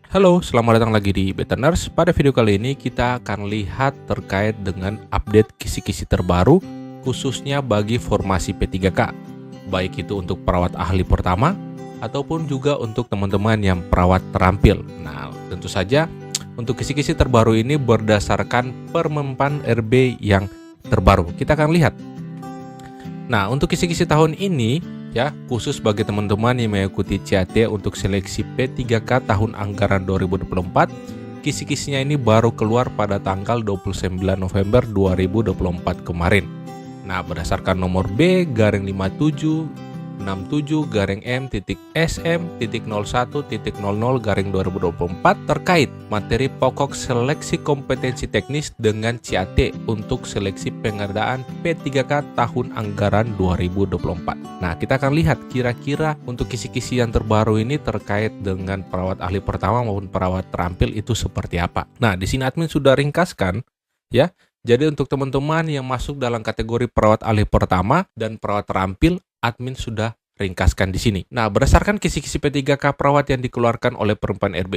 Halo, selamat datang lagi di Beta Nurse. Pada video kali ini kita akan lihat terkait dengan update kisi-kisi terbaru khususnya bagi formasi P3K. Baik itu untuk perawat ahli pertama ataupun juga untuk teman-teman yang perawat terampil. Nah, tentu saja untuk kisi-kisi terbaru ini berdasarkan Permenpan RB yang terbaru. Kita akan lihat. Nah, untuk kisi-kisi tahun ini ya, khusus bagi teman-teman yang mengikuti CAT untuk seleksi P3K tahun anggaran 2024, kisi-kisinya ini baru keluar pada tanggal 29 November 2024 kemarin. Nah, berdasarkan nomor B-67M.SM.01.00/2024 terkait materi pokok seleksi kompetensi teknis dengan CAT untuk seleksi pengadaan P3K tahun anggaran 2024. Nah, kita akan lihat kira-kira untuk kisi-kisi yang terbaru ini terkait dengan perawat ahli pertama maupun perawat terampil itu seperti apa. Nah, di sini admin sudah ringkaskan ya. Jadi untuk teman-teman yang masuk dalam kategori perawat ahli pertama dan perawat terampil, admin sudah ringkaskan di sini. Nah, berdasarkan kisi-kisi P3K perawat yang dikeluarkan oleh Permenpan RB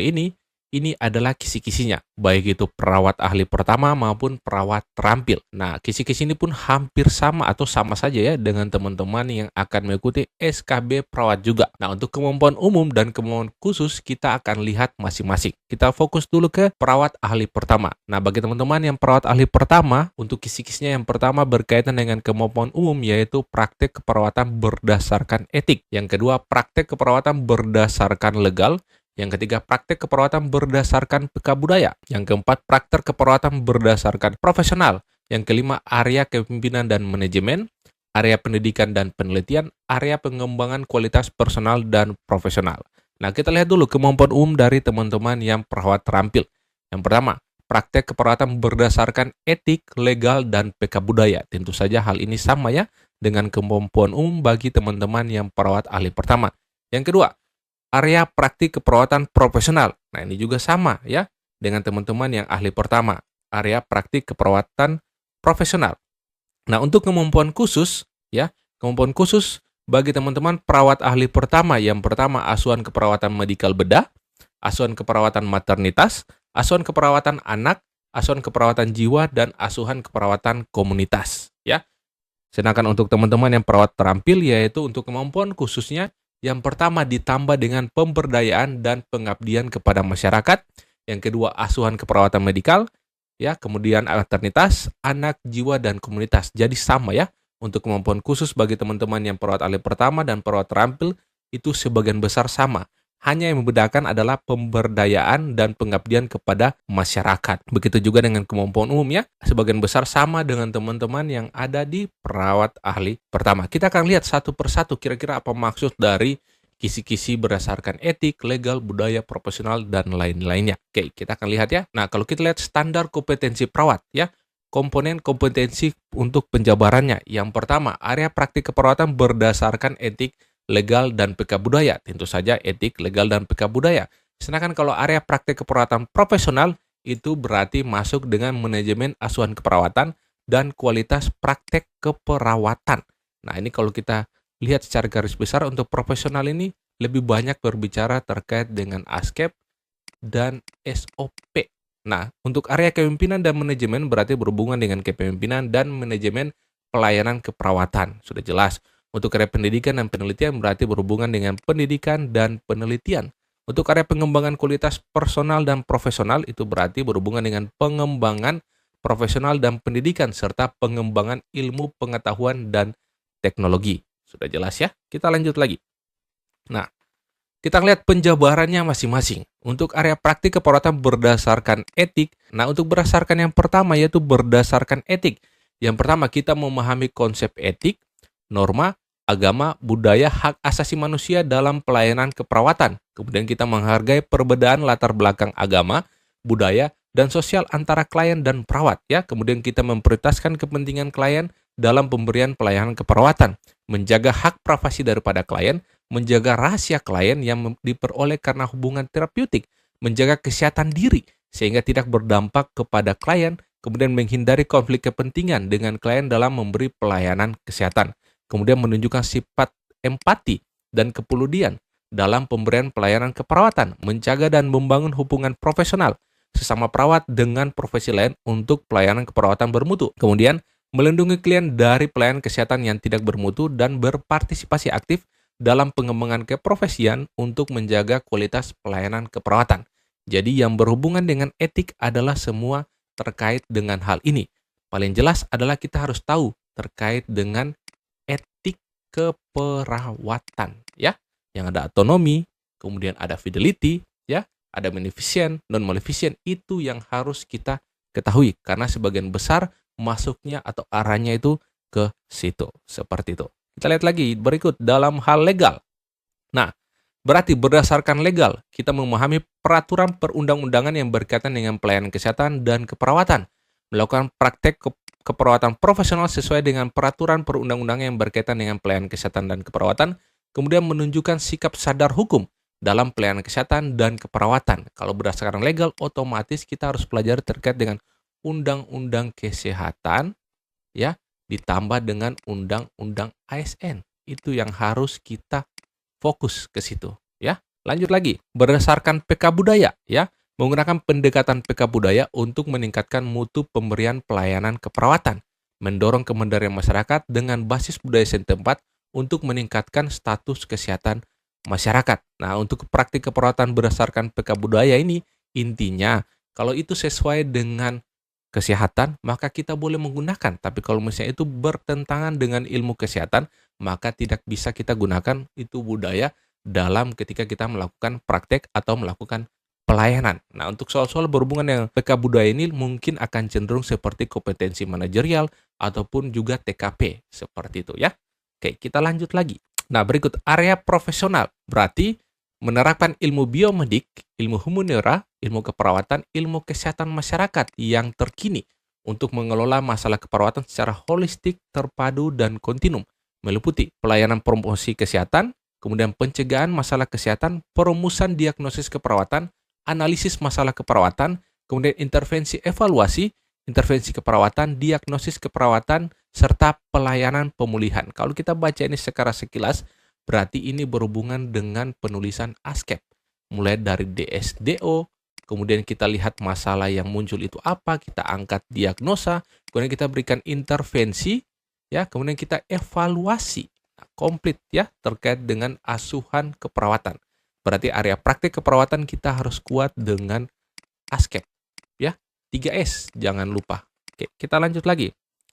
ini adalah kisi-kisinya, baik itu perawat ahli pertama maupun perawat terampil. Nah, kisi-kisi ini pun hampir sama atau sama saja ya dengan teman-teman yang akan mengikuti SKB perawat juga. Nah, untuk kemampuan umum dan kemampuan khusus kita akan lihat masing-masing. Kita fokus dulu ke perawat ahli pertama. Nah, bagi teman-teman yang perawat ahli pertama, untuk kisi-kisinya yang pertama berkaitan dengan kemampuan umum yaitu praktek keperawatan berdasarkan etik. Yang kedua, praktek keperawatan berdasarkan legal. Yang ketiga, praktek keperawatan berdasarkan PK budaya. Yang keempat, praktek keperawatan berdasarkan profesional. Yang kelima, area kepemimpinan dan manajemen, area pendidikan dan penelitian, area pengembangan kualitas personal dan profesional. Nah, kita lihat dulu kemampuan umum dari teman-teman yang perawat terampil. Yang pertama, praktek keperawatan berdasarkan etik, legal, dan PK budaya. Tentu saja hal ini sama ya dengan kemampuan umum bagi teman-teman yang perawat ahli pertama. Yang kedua, area praktik keperawatan profesional. Nah, ini juga sama ya dengan teman-teman yang ahli pertama, area praktik keperawatan profesional. Nah, untuk kemampuan khusus ya, kemampuan khusus bagi teman-teman perawat ahli pertama, yang pertama asuhan keperawatan medikal bedah, asuhan keperawatan maternitas, asuhan keperawatan anak, asuhan keperawatan jiwa, dan asuhan keperawatan komunitas ya. Sedangkan untuk teman-teman yang perawat terampil yaitu untuk kemampuan khususnya yang pertama ditambah dengan pemberdayaan dan pengabdian kepada masyarakat. Yang kedua, asuhan keperawatan medikal, ya, kemudian maternitas, anak, jiwa, dan komunitas. Jadi sama ya, untuk kemampuan khusus bagi teman-teman yang perawat ahli pertama dan perawat terampil itu sebagian besar sama. Hanya yang membedakan adalah pemberdayaan dan pengabdian kepada masyarakat. Begitu juga dengan kemampuan umum ya, sebagian besar sama dengan teman-teman yang ada di perawat ahli pertama. Kita akan lihat satu persatu kira-kira apa maksud dari kisi-kisi berdasarkan etik, legal, budaya, profesional, dan lain-lainnya. Oke, kita akan lihat ya. Nah, kalau kita lihat standar kompetensi perawat ya, komponen kompetensi untuk penjabarannya. Yang pertama, area praktik keperawatan berdasarkan etik, legal, dan PK budaya. Tentu saja etik, legal, dan PK budaya. Sedangkan kalau area praktik keperawatan profesional, itu berarti masuk dengan manajemen asuhan keperawatan dan kualitas praktek keperawatan. Nah, ini kalau kita lihat secara garis besar untuk profesional ini lebih banyak berbicara terkait dengan ASKEP dan SOP. Nah, untuk area kepemimpinan dan manajemen berarti berhubungan dengan kepemimpinan dan manajemen pelayanan keperawatan. Sudah jelas. Untuk area pendidikan dan penelitian berarti berhubungan dengan pendidikan dan penelitian. Untuk area pengembangan kualitas personal dan profesional itu berarti berhubungan dengan pengembangan profesional dan pendidikan serta pengembangan ilmu pengetahuan dan teknologi. Sudah jelas ya? Kita lanjut lagi. Nah, kita lihat penjabarannya masing-masing. Untuk area praktik keperawatan berdasarkan etik. Nah, untuk berdasarkan yang pertama yaitu berdasarkan etik. Yang pertama kita memahami konsep etik, norma, agama, budaya, hak asasi manusia dalam pelayanan keperawatan. Kemudian kita menghargai perbedaan latar belakang agama, budaya, dan sosial antara klien dan perawat. Ya, kemudian kita memprioritaskan kepentingan klien dalam pemberian pelayanan keperawatan, menjaga hak privasi daripada klien, menjaga rahasia klien yang diperoleh karena hubungan terapeutik, menjaga kesehatan diri sehingga tidak berdampak kepada klien, kemudian menghindari konflik kepentingan dengan klien dalam memberi pelayanan kesehatan. Kemudian menunjukkan sifat empati dan kepedulian dalam pemberian pelayanan keperawatan, menjaga dan membangun hubungan profesional sesama perawat dengan profesi lain untuk pelayanan keperawatan bermutu. Kemudian, melindungi klien dari pelayanan kesehatan yang tidak bermutu dan berpartisipasi aktif dalam pengembangan keprofesian untuk menjaga kualitas pelayanan keperawatan. Jadi yang berhubungan dengan etik adalah semua terkait dengan hal ini. Paling jelas adalah kita harus tahu terkait dengan etik keperawatan, ya. Yang ada autonomi, kemudian ada fidelity, ya, ada beneficent, non-maleficent, itu yang harus kita ketahui karena sebagian besar masuknya atau arahnya itu ke situ, seperti itu. Kita lihat lagi berikut dalam hal legal. Nah, berarti berdasarkan legal, kita memahami peraturan perundang-undangan yang berkaitan dengan pelayanan kesehatan dan keperawatan, melakukan praktek keperawatan profesional sesuai dengan peraturan perundang-undangan yang berkaitan dengan pelayanan kesehatan dan keperawatan, kemudian menunjukkan sikap sadar hukum dalam pelayanan kesehatan dan keperawatan. Kalau berdasarkan legal, otomatis kita harus pelajari terkait dengan undang-undang kesehatan, ya, ditambah dengan undang-undang ASN. Itu yang harus kita fokus ke situ, ya. Lanjut lagi, berdasarkan PK Budaya, ya, menggunakan pendekatan PK Budaya untuk meningkatkan mutu pemberian pelayanan keperawatan, mendorong kemandirian masyarakat dengan basis budaya setempat untuk meningkatkan status kesehatan masyarakat. Nah, untuk praktik keperawatan berdasarkan PK Budaya ini, intinya kalau itu sesuai dengan kesehatan, maka kita boleh menggunakan. Tapi kalau misalnya itu bertentangan dengan ilmu kesehatan, maka tidak bisa kita gunakan itu budaya dalam ketika kita melakukan praktek atau melakukan pelayanan. Nah, untuk soal-soal berhubungan dengan PK Budaya ini mungkin akan cenderung seperti kompetensi manajerial ataupun juga TKP, seperti itu ya. Oke, kita lanjut lagi. Nah, berikut area profesional. Berarti menerapkan ilmu biomedik, ilmu humaniora, ilmu keperawatan, ilmu kesehatan masyarakat yang terkini untuk mengelola masalah keperawatan secara holistik, terpadu, dan kontinum, meliputi pelayanan promosi kesehatan, kemudian pencegahan masalah kesehatan, perumusan diagnosis keperawatan, analisis masalah keperawatan, kemudian intervensi evaluasi, intervensi keperawatan, diagnosis keperawatan, serta pelayanan pemulihan. Kalau kita baca ini secara sekilas, berarti ini berhubungan dengan penulisan ASKEP. Mulai dari DSDO, kemudian kita lihat masalah yang muncul itu apa, kita angkat diagnosa, kemudian kita berikan intervensi, ya, kemudian kita evaluasi. Nah, komplit ya terkait dengan asuhan keperawatan. Berarti area praktik keperawatan kita harus kuat dengan ASKEP. Ya, 3S jangan lupa. Oke, kita lanjut lagi.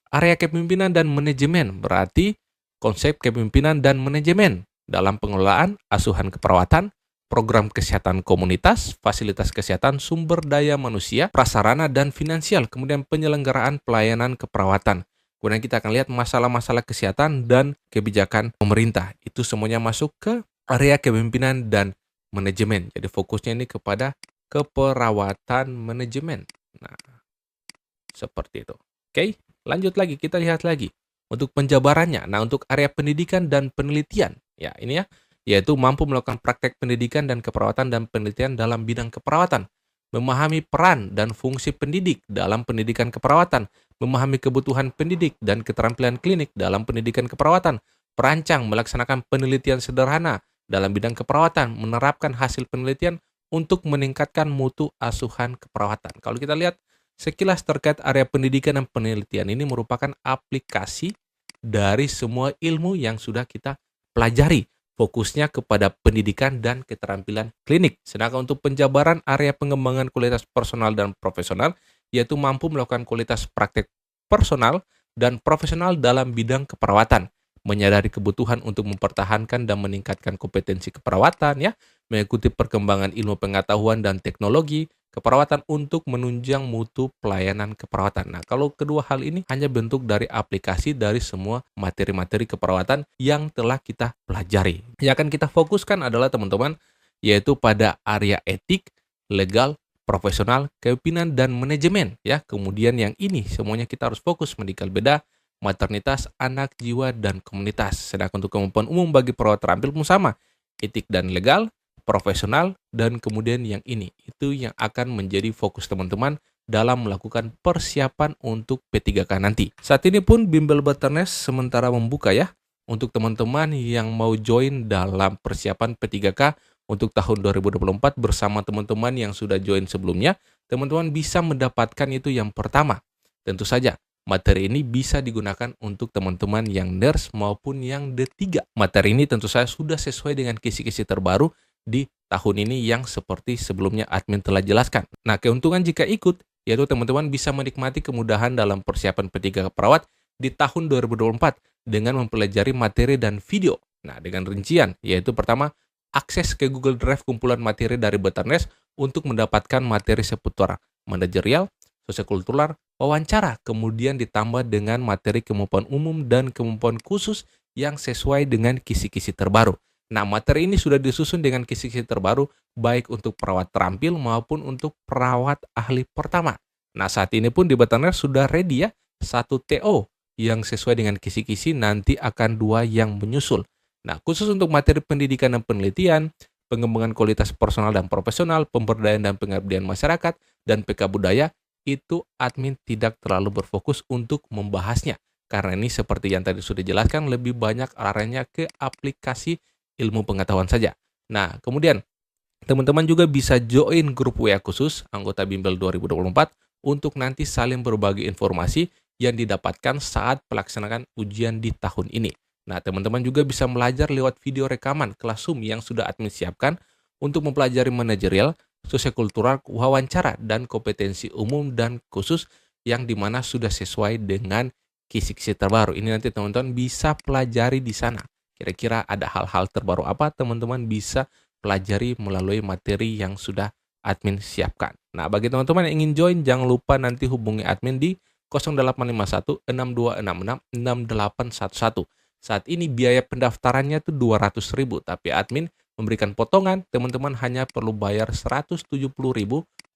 Area kepemimpinan dan manajemen berarti konsep kepemimpinan dan manajemen dalam pengelolaan asuhan keperawatan, program kesehatan komunitas, fasilitas kesehatan, sumber daya manusia, prasarana dan finansial, kemudian penyelenggaraan pelayanan keperawatan. Kemudian kita akan lihat masalah-masalah kesehatan dan kebijakan pemerintah. Itu semuanya masuk ke area kepemimpinan dan manajemen. Jadi fokusnya ini kepada keperawatan manajemen. Nah, seperti itu. Oke, lanjut lagi, kita lihat lagi. Untuk penjabarannya, nah untuk area pendidikan dan penelitian, ya ini ya, yaitu mampu melakukan praktek pendidikan dan keperawatan dan penelitian dalam bidang keperawatan, memahami peran dan fungsi pendidik dalam pendidikan keperawatan, memahami kebutuhan pendidik dan keterampilan klinik dalam pendidikan keperawatan, perancang melaksanakan penelitian sederhana dalam bidang keperawatan, menerapkan hasil penelitian untuk meningkatkan mutu asuhan keperawatan. Kalau kita lihat sekilas terkait area pendidikan dan penelitian ini merupakan aplikasi dari semua ilmu yang sudah kita pelajari. Fokusnya kepada pendidikan dan keterampilan klinik. Sedangkan untuk penjabaran area pengembangan kualitas personal dan profesional, yaitu mampu melakukan kualitas praktek personal dan profesional dalam bidang keperawatan. Menyadari kebutuhan untuk mempertahankan dan meningkatkan kompetensi keperawatan, ya, mengikuti perkembangan ilmu pengetahuan dan teknologi keperawatan untuk menunjang mutu pelayanan keperawatan. Nah, kalau kedua hal ini hanya bentuk dari aplikasi dari semua materi-materi keperawatan yang telah kita pelajari. Yang akan kita fokuskan adalah teman-teman, yaitu pada area etik, legal, profesional, kepemimpinan, dan manajemen. Ya, kemudian yang ini semuanya kita harus fokus medical beda, maternitas, anak, jiwa, dan komunitas. Sedangkan untuk kemampuan umum bagi perawat terampil pun sama, etik dan legal, profesional, dan kemudian yang ini. Itu yang akan menjadi fokus teman-teman dalam melakukan persiapan untuk P3K nanti. Saat ini pun Bimbel Baternes sementara membuka ya untuk teman-teman yang mau join dalam persiapan P3K untuk tahun 2024 bersama teman-teman yang sudah join sebelumnya, teman-teman bisa mendapatkan itu yang pertama. Tentu saja, materi ini bisa digunakan untuk teman-teman yang nurse maupun yang D3. Materi ini tentu saja sudah sesuai dengan kisi-kisi terbaru di tahun ini yang seperti sebelumnya admin telah jelaskan. Nah, keuntungan jika ikut, yaitu teman-teman bisa menikmati kemudahan dalam persiapan P3K perawat di tahun 2024 dengan mempelajari materi dan video. Nah, dengan rincian, yaitu pertama, akses ke Google Drive kumpulan materi dari Betternes untuk mendapatkan materi seputar manajerial, sosiokultural, wawancara, kemudian ditambah dengan materi kemampuan umum dan kemampuan khusus yang sesuai dengan kisi-kisi terbaru. Nah, materi ini sudah disusun dengan kisi-kisi terbaru, baik untuk perawat terampil maupun untuk perawat ahli pertama. Nah, saat ini pun di Betternes sudah ready ya, 1 TO yang sesuai dengan kisi-kisi, nanti akan 2 yang menyusul. Nah, khusus untuk materi pendidikan dan penelitian, pengembangan kualitas personal dan profesional, pemberdayaan dan pengabdian masyarakat, dan PK Budaya, itu admin tidak terlalu berfokus untuk membahasnya. Karena ini seperti yang tadi sudah dijelaskan, lebih banyak arahnya ke aplikasi ilmu pengetahuan saja. Nah, kemudian teman-teman juga bisa join grup WA khusus anggota Bimbel 2024 untuk nanti saling berbagi informasi yang didapatkan saat pelaksanaan ujian di tahun ini. Nah, teman-teman juga bisa belajar lewat video rekaman kelas Zoom yang sudah admin siapkan untuk mempelajari manajerial, sosiokultural, wawancara, dan kompetensi umum dan khusus yang dimana sudah sesuai dengan kisi-kisi terbaru. Ini nanti teman-teman bisa pelajari di sana. Kira-kira ada hal-hal terbaru apa teman-teman bisa pelajari melalui materi yang sudah admin siapkan. Nah, bagi teman-teman yang ingin join, jangan lupa nanti hubungi admin di 0851 6266 6811. Saat ini biaya pendaftarannya itu 200.000, tapi admin memberikan potongan, teman-teman hanya perlu bayar 170.000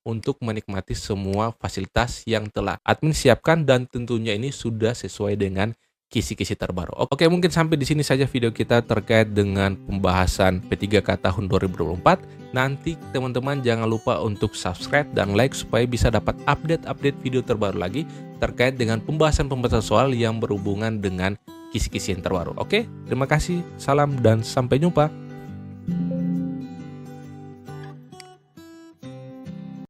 untuk menikmati semua fasilitas yang telah admin siapkan dan tentunya ini sudah sesuai dengan kisi-kisi terbaru. Oke, mungkin sampai di sini saja video kita terkait dengan pembahasan P3K tahun 2024. Nanti teman-teman jangan lupa untuk subscribe dan like supaya bisa dapat update-update video terbaru lagi terkait dengan pembahasan-pembahasan soal yang berhubungan dengan kisi-kisi yang terbaru. Oke, terima kasih, salam dan sampai jumpa.